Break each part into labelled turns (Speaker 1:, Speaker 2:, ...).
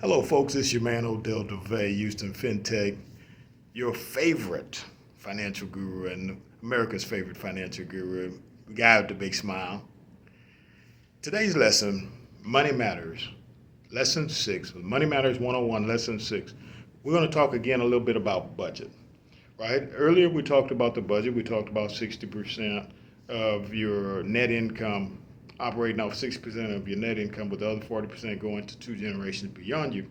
Speaker 1: Hello, folks. It's your man, Dova, Houston FinTech, your favorite financial guru and America's favorite financial guru, the guy with the big smile. Today's lesson, Money Matters, Lesson 6, Money Matters 101, Lesson 6. We're going to talk again a little bit about budget, right? Earlier we talked about the budget. We talked about 60% of your net income, operating off 60% of your net income with the other 40% going to two generations beyond you.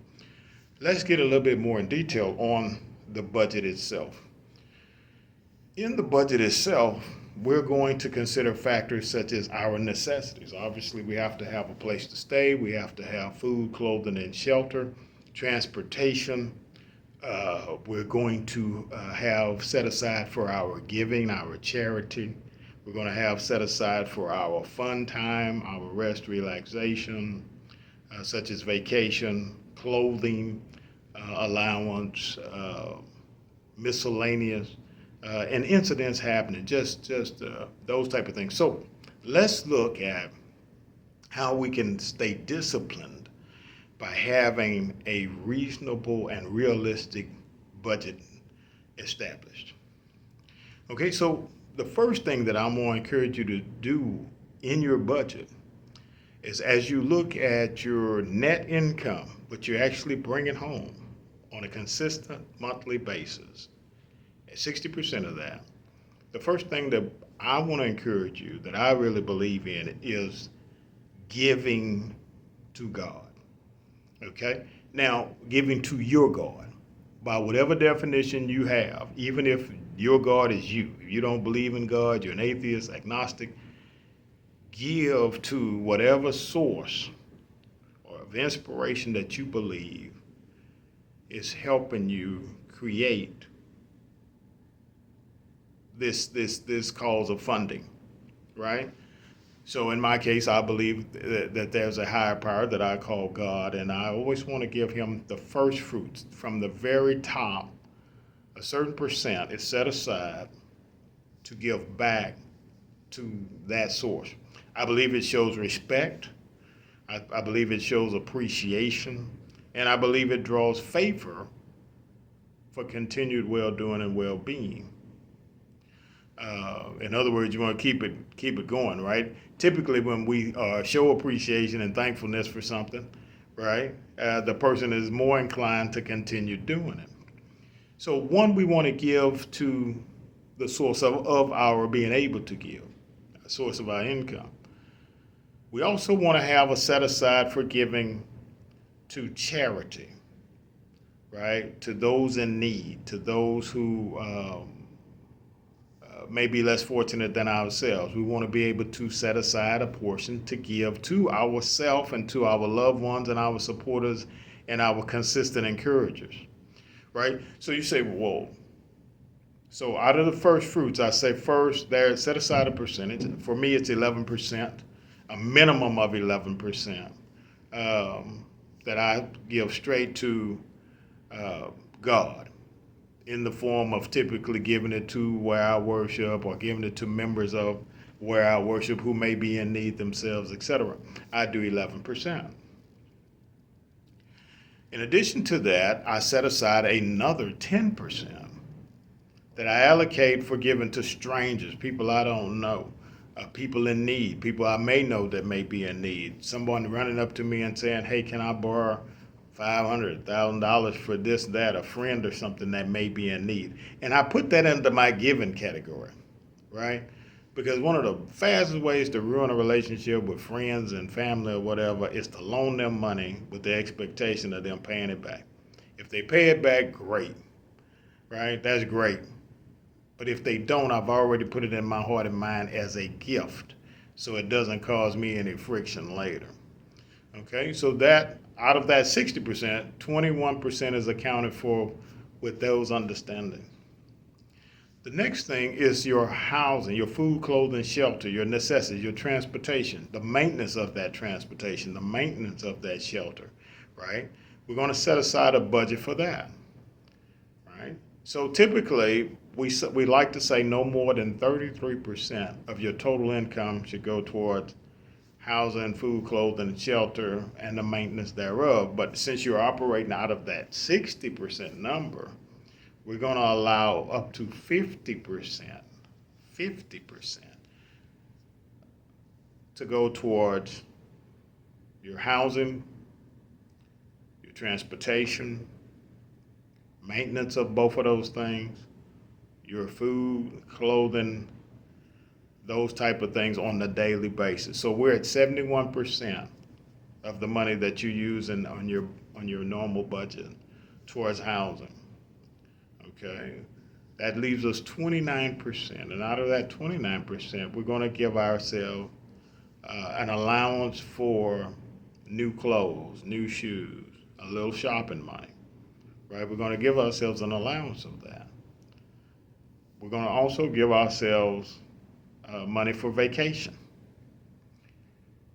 Speaker 1: Let's get a little bit more in detail on the budget itself. In the budget itself, we're going to consider factors such as our necessities. Obviously, we have to have a place to stay. We have to have food, clothing, and shelter, transportation. We're going to have set aside for our giving, our charity. We're going to have set aside for our fun time, our rest, relaxation, such as vacation, clothing, allowance, miscellaneous, and incidents happening, just those type of things. So let's look at how we can stay disciplined by having a reasonable and realistic budget established. Okay, so the first thing that I'm going to encourage you to do in your budget is, as you look at your net income, what you're actually bringing home on a consistent monthly basis, at 60% of that, the first thing that I want to encourage you, that I really believe in, is giving to God. Okay? Now, giving to your God, by whatever definition you have, even if your God is you. If you don't believe in God, you're an atheist, agnostic, give to whatever source or of inspiration that you believe is helping you create this cause of funding, right? So in my case, I believe that there's a higher power that I call God, and I always want to give him the first fruits from the very top. A certain percent is set aside to give back to that source. I believe it shows respect. I believe it shows appreciation. And I believe it draws favor for continued well-doing and well-being. In other words, you want to keep it going, right? Typically, when we show appreciation and thankfulness for something, right, the person is more inclined to continue doing it. So one, we want to give to the source of our being able to give, a source of our income. We also want to have a set aside for giving to charity, right? To those in need, to those who may be less fortunate than ourselves. We want to be able to set aside a portion to give to ourselves and to our loved ones and our supporters and our consistent encouragers. Right? So you say, whoa. So out of the first fruits, I say first, there, set aside a percentage. For me, it's 11%, a minimum of 11% that I give straight to God, in the form of typically giving it to where I worship or giving it to members of where I worship who may be in need themselves, etc. I do 11%. In addition to that, I set aside another 10% that I allocate for giving to strangers, people I don't know, people in need, people I may know that may be in need. Someone running up to me and saying, hey, can I borrow $500, $1,000 for this, that, a friend or something that may be in need. And I put that into my giving category, right? Because one of the fastest ways to ruin a relationship with friends and family or whatever is to loan them money with the expectation of them paying it back. If they pay it back, great, right? That's great. But if they don't, I've already put it in my heart and mind as a gift, so it doesn't cause me any friction later. Okay, so that out of that 60%, 21% is accounted for with those understandings. The next thing is your housing, your food, clothing, shelter, your necessities, your transportation, the maintenance of that transportation, the maintenance of that shelter, right? We're going to set aside a budget for that, right? So typically, we like to say no more than 33% of your total income should go towards housing, food, clothing, and shelter, and the maintenance thereof. But since you're operating out of that 60% number, we're going to allow up to 50% to go towards your housing, your transportation, maintenance of both of those things, your food, clothing, those type of things on a daily basis. So we're at 71% of the money that you use on your normal budget towards housing. Okay, that leaves us 29%, and out of that 29%, we're going to give ourselves an allowance for new clothes, new shoes, a little shopping money. Right, we're going to give ourselves an allowance of that. We're going to also give ourselves money for vacation,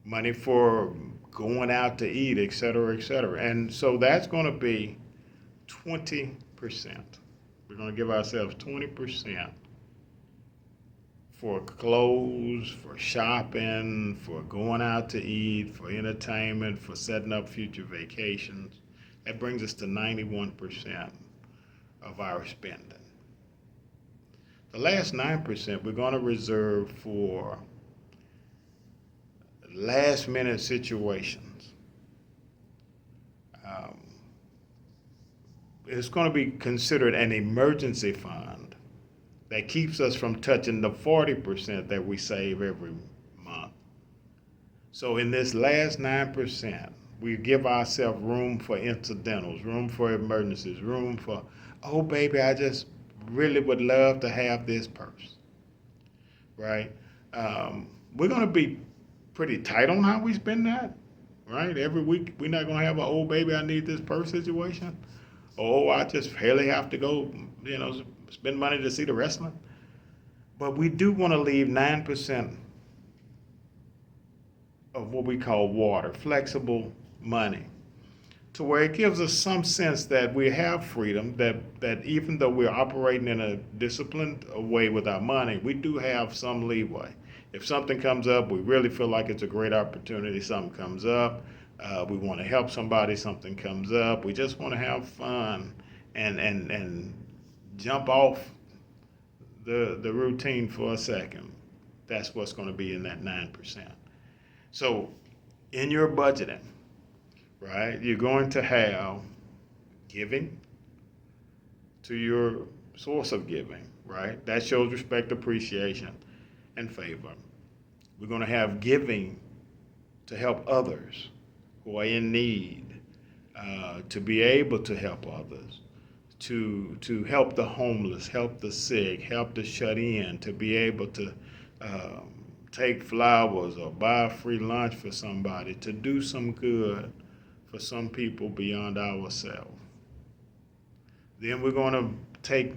Speaker 1: money for going out to eat, et cetera, et cetera. And so that's going to be 20%. We're going to give ourselves 20% for clothes, for shopping, for going out to eat, for entertainment, for setting up future vacations. That brings us to 91% of our spending. The last 9% we're going to reserve for last minute situations. It's going to be considered an emergency fund that keeps us from touching the 40% that we save every month. So in this last 9%, we give ourselves room for incidentals, room for emergencies, room for, oh baby, I just really would love to have this purse, right? We're going to be pretty tight on how we spend that, right? Every week, we're not going to have an, oh baby, I need this purse situation. Oh, I just barely have to go, spend money to see the wrestling. But we do want to leave 9% of what we call water, flexible money, to where it gives us some sense that we have freedom, that even though we're operating in a disciplined way with our money, we do have some leeway. If something comes up, we really feel like it's a great opportunity, something comes up, we want to help somebody, something comes up, we just want to have fun and jump off the routine for a second. That's what's going to be in that 9%. So in your budgeting, right, you're going to have giving to your source of giving, right? That shows respect, appreciation, and favor. We're going to have giving to help others who are in need, to be able to help others, to help the homeless, help the sick, help the shut in, to be able to take flowers or buy a free lunch for somebody, to do some good for some people beyond ourselves. Then we're going to take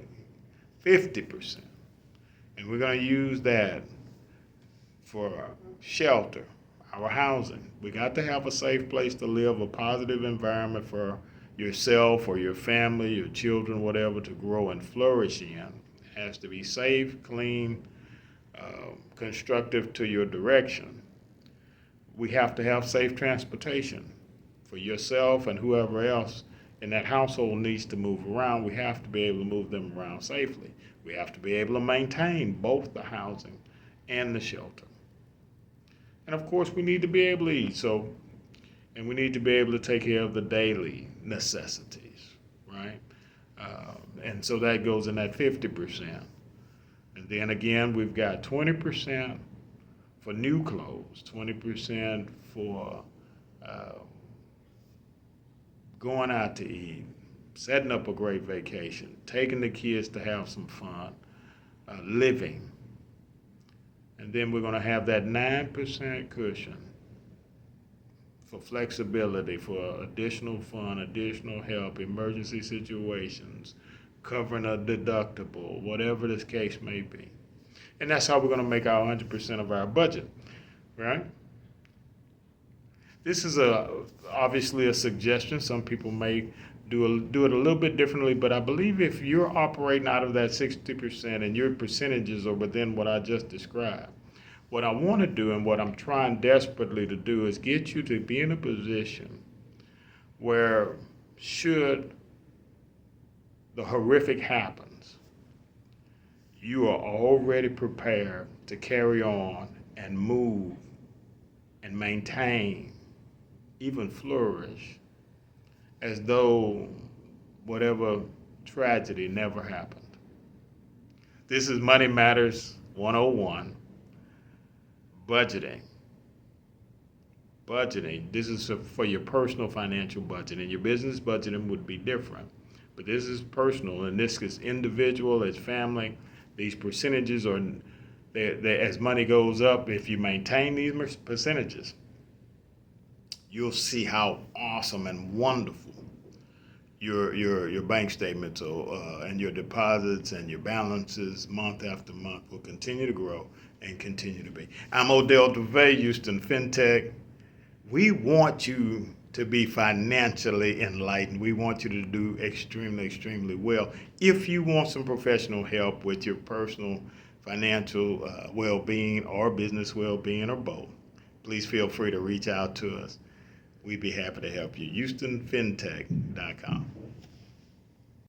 Speaker 1: 50%, and we're going to use that for shelter, our housing. We got to have a safe place to live, a positive environment for yourself or your family, your children, whatever, to grow and flourish in. It has to be safe, clean, constructive to your direction. We have to have safe transportation for yourself and whoever else in that household needs to move around. We have to be able to move them around safely. We have to be able to maintain both the housing and the shelter. And of course, we need to be able to eat. And we need to be able to take care of the daily necessities, right? And so that goes in that 50%. And then again, we've got 20% for new clothes, 20% for going out to eat, setting up a great vacation, taking the kids to have some fun, living. And then we're going to have that 9% cushion for flexibility, for additional fun, additional help, emergency situations, covering a deductible, whatever this case may be. And that's how we're going to make our 100% of our budget, right? This is obviously a suggestion. Some people may do it a little bit differently, but I believe if you're operating out of that 60% and your percentages are within what I just described, What I want to do and what I'm trying desperately to do is get you to be in a position where, should the horrific happens, you are already prepared to carry on and move and maintain, even flourish, as though whatever tragedy never happened. This is Money Matters 101, budgeting. Budgeting. This is for your personal financial budgeting. Your business budgeting would be different, but this is personal, and this is individual, as family. These percentages are, as money goes up, if you maintain these percentages, you'll see how awesome and wonderful your bank statements and your deposits and your balances month after month will continue to grow and continue to be. I'm Odell Dova, Houston FinTech. We want you to be financially enlightened. We want you to do extremely, extremely well. If you want some professional help with your personal financial well-being or business well-being or both, please feel free to reach out to us. We'd be happy to help you. HoustonFinTech.com.